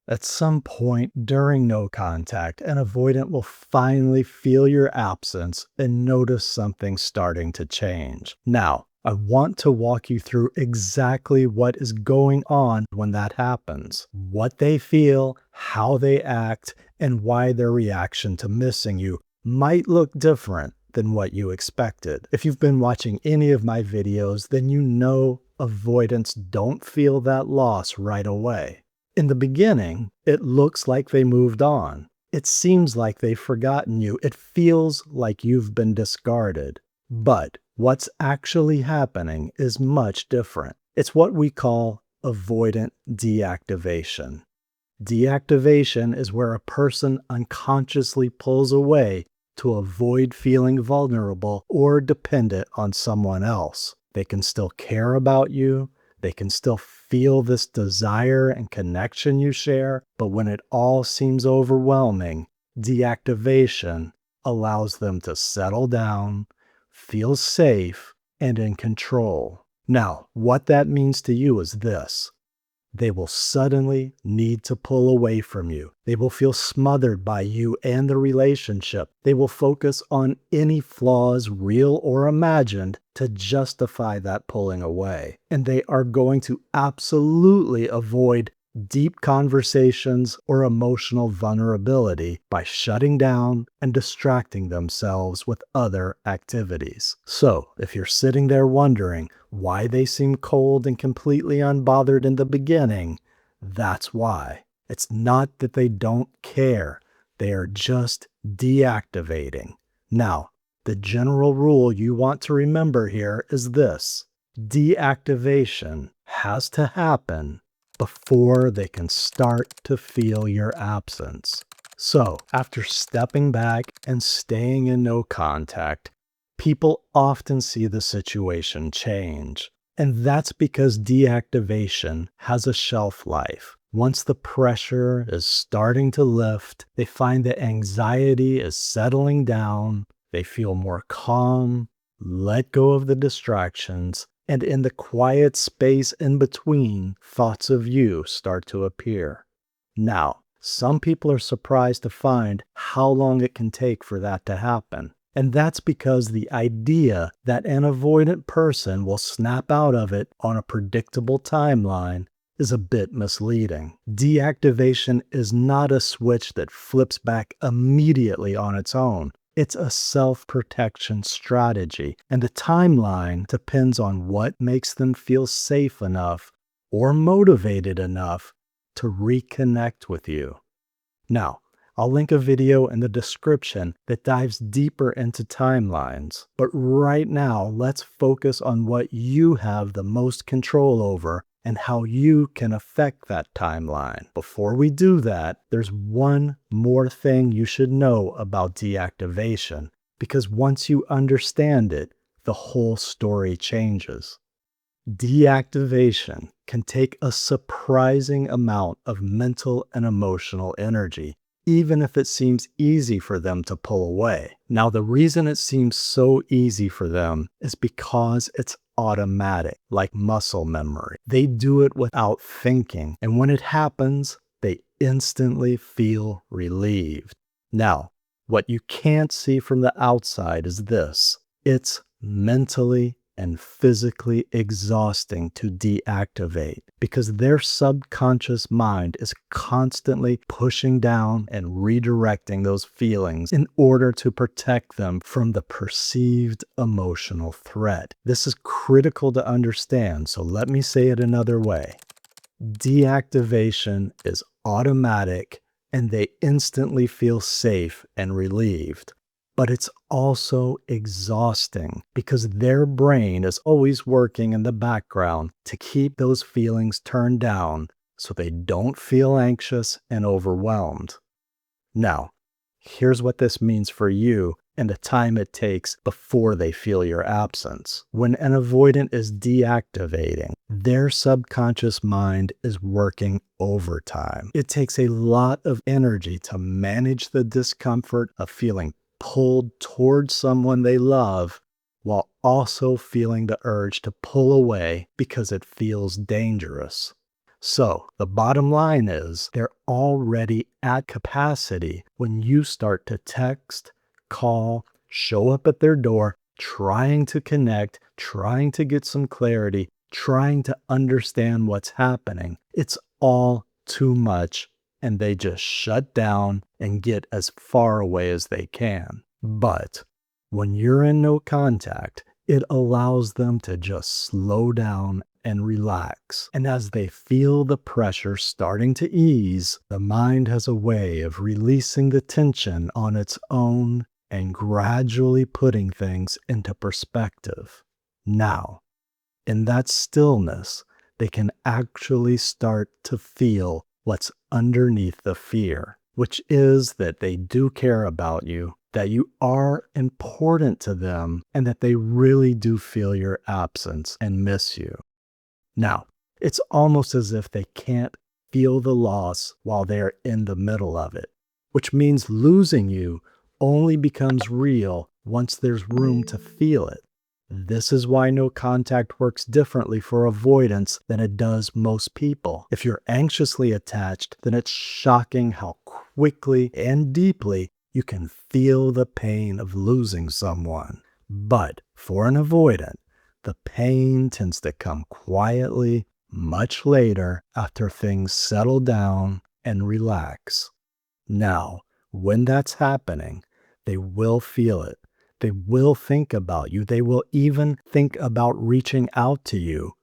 At some point during no contact, an avoidant will finally feel your absence and notice something starting to change. Now, I want to walk you through exactly what is going on when that happens, what they feel, how they act, and why their reaction to missing you might look different than what you expected. If you've been watching any of my videos, then you know avoidants don't feel that loss right away. In the beginning, it looks like they moved on. It seems like they've forgotten you. It feels like you've been discarded. But what's actually happening is much different. It's what we call avoidant deactivation. Deactivation is where a person unconsciously pulls away to avoid feeling vulnerable or dependent on someone else. They can still care about you. They can still feel this desire and connection you share, but when it all seems overwhelming, deactivation allows them to settle down, feel safe, and in control. Now, what that means to you is this. They will suddenly need to pull away from you. They will feel smothered by you and the relationship. They will focus on any flaws, real or imagined, to justify that pulling away. And they are going to absolutely avoid deep conversations or emotional vulnerability by shutting down and distracting themselves with other activities. So, if you're sitting there wondering why they seem cold and completely unbothered in the beginning, that's why. It's not that they don't care. They are just deactivating. Now, the general rule you want to remember here is this. Deactivation has to happen before they can start to feel your absence. So, after stepping back and staying in no contact, people often see the situation change. And that's because deactivation has a shelf life. Once the pressure is starting to lift, they find that anxiety is settling down, they feel more calm, let go of the distractions, and in the quiet space in between, thoughts of you start to appear. Now, some people are surprised to find how long it can take for that to happen. And that's because the idea that an avoidant person will snap out of it on a predictable timeline is a bit misleading. Deactivation is not a switch that flips back immediately on its own. It's a self-protection strategy, and the timeline depends on what makes them feel safe enough or motivated enough to reconnect with you. Now, I'll link a video in the description that dives deeper into timelines, but right now let's focus on what you have the most control over and how you can affect that timeline. Before we do that, there's one more thing you should know about deactivation, because once you understand it, the whole story changes. Deactivation can take a surprising amount of mental and emotional energy, even if it seems easy for them to pull away. Now, the reason it seems so easy for them is because it's automatic, like muscle memory. They do it without thinking, and when it happens, they instantly feel relieved. Now, what you can't see from the outside is this. It's mentally and physically exhausting to deactivate because their subconscious mind is constantly pushing down and redirecting those feelings in order to protect them from the perceived emotional threat. This is critical to understand, so let me say it another way. Deactivation is automatic and they instantly feel safe and relieved. But it's also exhausting because their brain is always working in the background to keep those feelings turned down so they don't feel anxious and overwhelmed. Now, here's what this means for you and the time it takes before they feel your absence. When an avoidant is deactivating, their subconscious mind is working overtime. It takes a lot of energy to manage the discomfort of feeling pulled towards someone they love while also feeling the urge to pull away because it feels dangerous. So the bottom line is they're already at capacity when you start to text, call, show up at their door, trying to connect, trying to get some clarity, trying to understand what's happening. It's all too much, and they just shut down and get as far away as they can. But when you're in no contact, it allows them to just slow down and relax. And as they feel the pressure starting to ease, the mind has a way of releasing the tension on its own and gradually putting things into perspective. Now, in that stillness, they can actually start to feel what's underneath the fear, which is that they do care about you, that you are important to them, and that they really do feel your absence and miss you. Now, it's almost as if they can't feel the loss while they're in the middle of it, which means losing you only becomes real once there's room to feel it. This is why no contact works differently for avoidance than it does most people. If you're anxiously attached, then it's shocking how quickly and deeply you can feel the pain of losing someone. But for an avoidant, the pain tends to come quietly, much later after things settle down and relax. Now, when that's happening, they will feel it. They will think about you. They will even think about reaching out to you,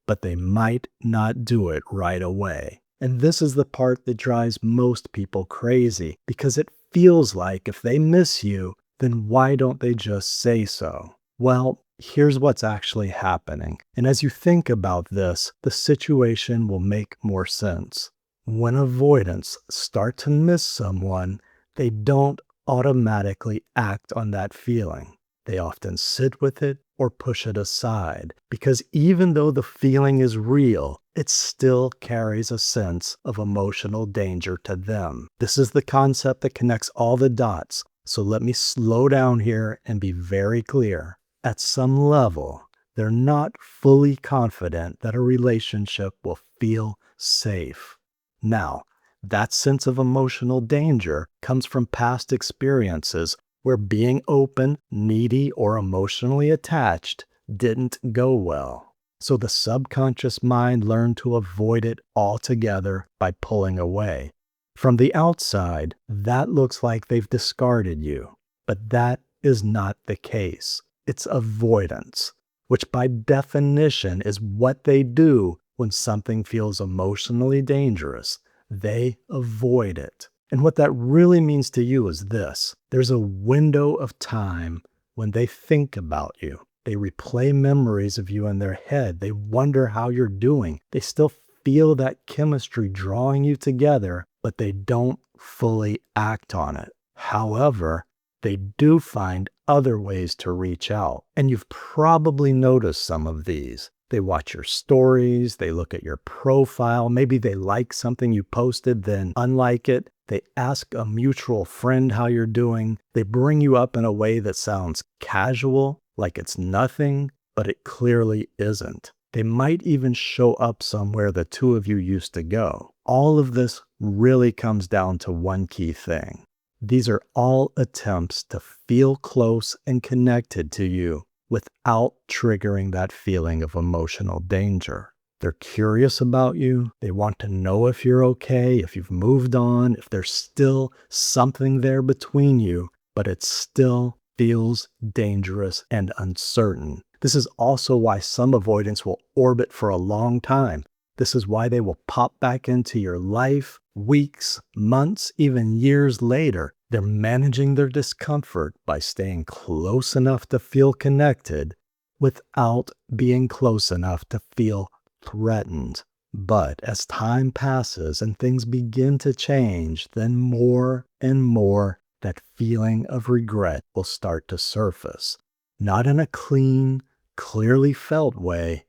but they might not do it right away. And this is the part that drives most people crazy, because it feels like if they miss you, then why don't they just say so? Well, here's what's actually happening. And as you think about this, the situation will make more sense. When avoidants start to miss someone, they don't automatically act on that feeling. They often sit with it or push it aside, because even though the feeling is real, it still carries a sense of emotional danger to them. This is the concept that connects all the dots. So let me slow down here and be very clear. At some level, they're not fully confident that a relationship will feel safe. Now, that sense of emotional danger comes from past experiences where being open, needy, or emotionally attached didn't go well. So the subconscious mind learned to avoid it altogether by pulling away. From the outside, that looks like they've discarded you, but that is not the case. It's avoidance, which by definition is what they do when something feels emotionally dangerous. They avoid it. And what that really means to you is this: there's a window of time when they think about you. They replay memories of you in their head. They wonder how you're doing. They still feel that chemistry drawing you together, but they don't fully act on it. However, they do find other ways to reach out. And you've probably noticed some of these. They watch your stories, they look at your profile, maybe they like something you posted, then unlike it. They ask a mutual friend how you're doing. They bring you up in a way that sounds casual, like it's nothing, but it clearly isn't. They might even show up somewhere the two of you used to go. All of this really comes down to one key thing. These are all attempts to feel close and connected to you without triggering that feeling of emotional danger. They're curious about you. They want to know if you're okay, if you've moved on, if there's still something there between you, but it still feels dangerous and uncertain. This is also why some avoidants will orbit for a long time. This is why they will pop back into your life weeks, months, even years later. They're managing their discomfort by staying close enough to feel connected without being close enough to feel threatened. But as time passes and things begin to change, then more and more that feeling of regret will start to surface. Not in a clean, clearly felt way,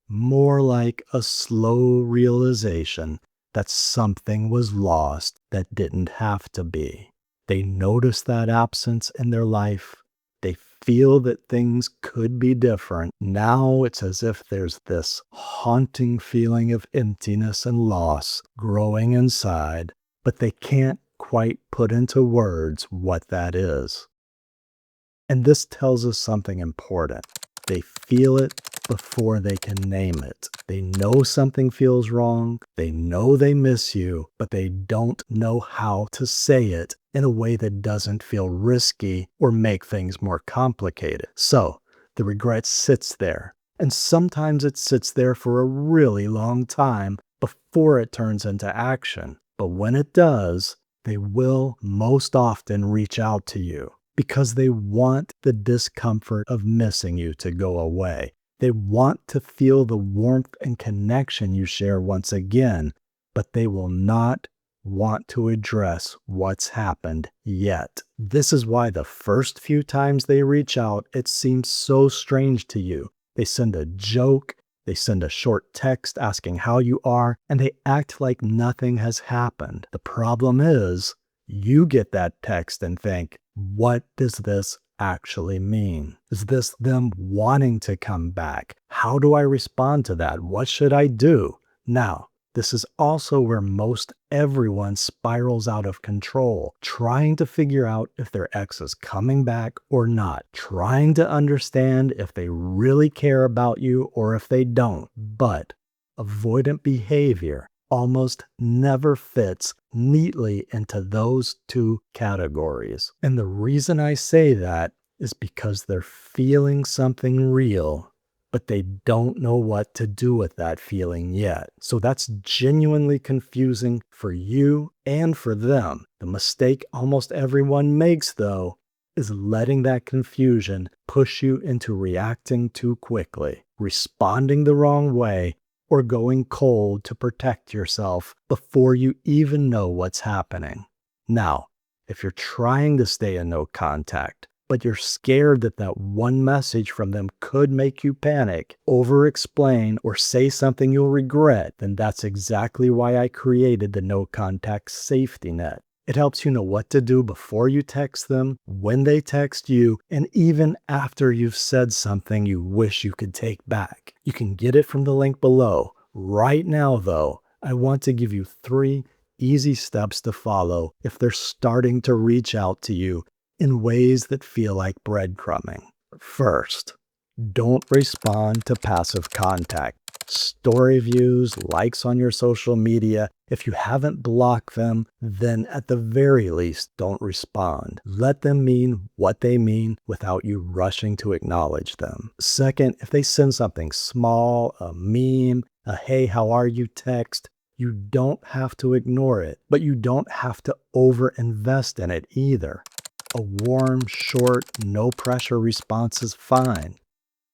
more like a slow realization that something was lost that didn't have to be. They notice that absence in their life. They feel that things could be different, now it's as if there's this haunting feeling of emptiness and loss growing inside, but they can't quite put into words what that is. And this tells us something important. They feel it before they can name it. They know something feels wrong. They know they miss you, but they don't know how to say it in a way that doesn't feel risky or make things more complicated. So the regret sits there. And sometimes it sits there for a really long time before it turns into action. But when it does, they will most often reach out to you, because they want the discomfort of missing you to go away. They want to feel the warmth and connection you share once again, but they will not want to address what's happened yet. This is why the first few times they reach out, it seems so strange to you. They send a joke, they send a short text asking how you are, and they act like nothing has happened. The problem is, you get that text and think, what does this actually mean? Is this them wanting to come back? How do I respond to that? What should I do? Now, this is also where most everyone spirals out of control, trying to figure out if their ex is coming back or not, trying to understand if they really care about you or if they don't. But avoidant behavior almost never fits neatly into those two categories. And the reason I say that is because they're feeling something real, but they don't know what to do with that feeling yet. So that's genuinely confusing for you and for them. The mistake almost everyone makes, though, is letting that confusion push you into reacting too quickly, responding the wrong way, or going cold to protect yourself before you even know what's happening. Now, if you're trying to stay in no contact, but you're scared that that one message from them could make you panic, over-explain, or say something you'll regret, then that's exactly why I created the no contact safety net. It helps you know what to do before you text them, when they text you, and even after you've said something you wish you could take back. You can get it from the link below. Right now, though, I want to give you 3 easy steps to follow if they're starting to reach out to you in ways that feel like breadcrumbing. First, don't respond to passive contact. Story views, likes on your social media. If you haven't blocked them, then at the very least, don't respond. Let them mean what they mean without you rushing to acknowledge them. Second, if they send something small, a meme, a hey, how are you text, you don't have to ignore it, but you don't have to over-invest in it either. A warm, short, no pressure response is fine.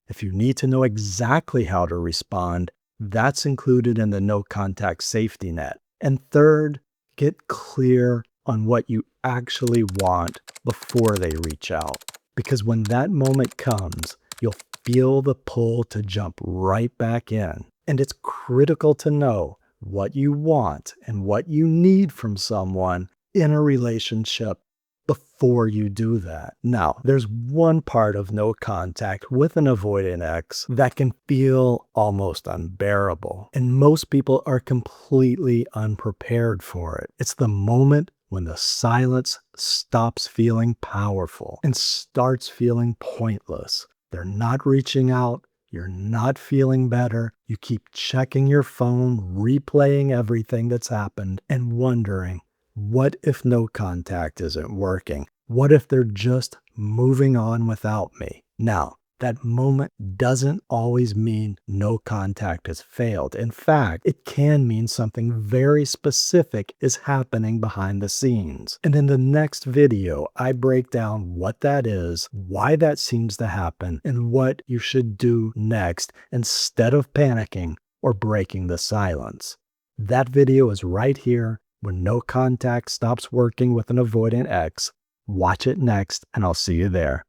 If you need to know exactly how to respond, that's included in the no contact safety net. And third, get clear on what you actually want before they reach out. Because when that moment comes, you'll feel the pull to jump right back in. And it's critical to know what you want and what you need from someone in a relationship before you do that. Now, there's one part of no contact with an avoidant ex that can feel almost unbearable, and most people are completely unprepared for it. It's the moment when the silence stops feeling powerful and starts feeling pointless. They're not reaching out. You're not feeling better. You keep checking your phone, replaying everything that's happened, and wondering, what if no contact isn't working? What if they're just moving on without me? Now, that moment doesn't always mean no contact has failed. In fact, it can mean something very specific is happening behind the scenes. And in the next video, I break down what that is, why that seems to happen, and what you should do next instead of panicking or breaking the silence. That video is right here. When no contact stops working with an avoidant ex. Watch it next, and I'll see you there.